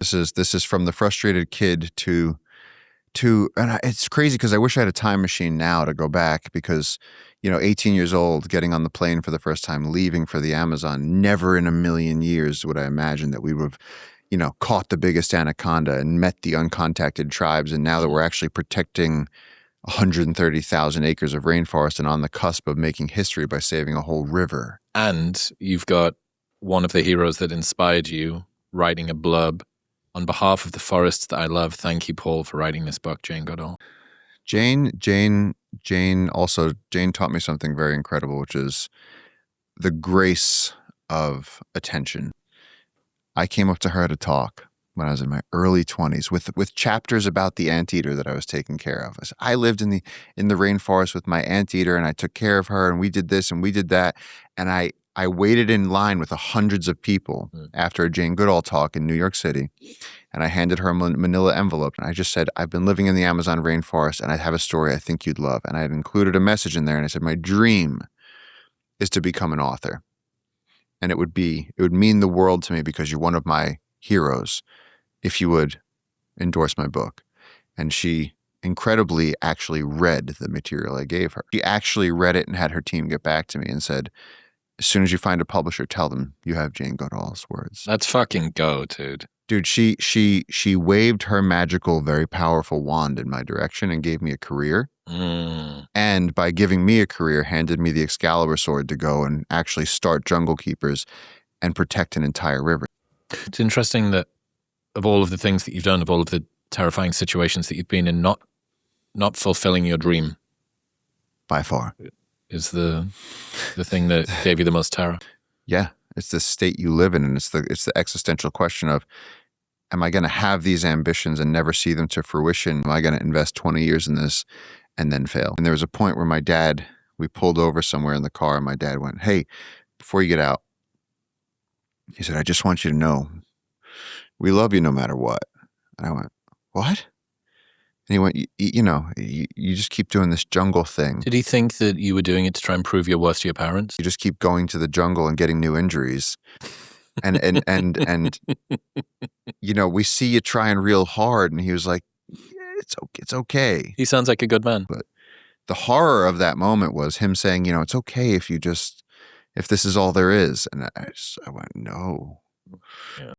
This is from the frustrated kid it's crazy because I wish I had a time machine now to go back because, 18 years old, getting on the plane for the first time, leaving for the Amazon, never in a million years would I imagine that we would have, caught the biggest anaconda and met the uncontacted tribes. And now that we're actually protecting 130,000 acres of rainforest and on the cusp of making history by saving a whole river. And you've got one of the heroes that inspired you writing a blurb. On behalf of the forests that I love, thank you, Paul, for writing this book, Jane Goodall. Jane taught me something very incredible, which is the grace of attention. I came up to her at a talk when I was in my early 20s with chapters about the anteater that I was taking care of. I lived in the rainforest with my anteater, and I took care of her, and we did this and we did that. And I waited in line with hundreds of people after a Jane Goodall talk in New York City, and I handed her a manila envelope, and I just said, I've been living in the Amazon rainforest, and I have a story I think you'd love. And I had included a message in there, and I said, my dream is to become an author. And it would mean the world to me because you're one of my heroes if you would endorse my book. And she incredibly actually read the material I gave her. She actually read it and had her team get back to me and said, as soon as you find a publisher, tell them you have Jane Goodall's words. Let's fucking go, dude. Dude, she waved her magical, very powerful wand in my direction and gave me a career. And by giving me a career, handed me the Excalibur sword to go and actually start Jungle Keepers and protect an entire river. It's interesting that of all of the things that you've done, of all of the terrifying situations that you've been in, not fulfilling your dream by far is the thing that gave you the most terror. Yeah, it's the state you live in, and it's the existential question of, am I going to have these ambitions and never see them to fruition? Am I going to invest 20 years in this and then fail? And there was a point where we pulled over somewhere in the car, and my dad went, hey, before you get out, he said, I just want you to know, we love you no matter what. And I went, what? And he went, you just keep doing this jungle thing. Did he think that you were doing it to try and prove your worth to your parents? You just keep going to the jungle and getting new injuries. And we see you trying real hard. And he was like, yeah, it's okay. He sounds like a good man. But the horror of that moment was him saying, it's okay if this is all there is. And I went, no. Yeah.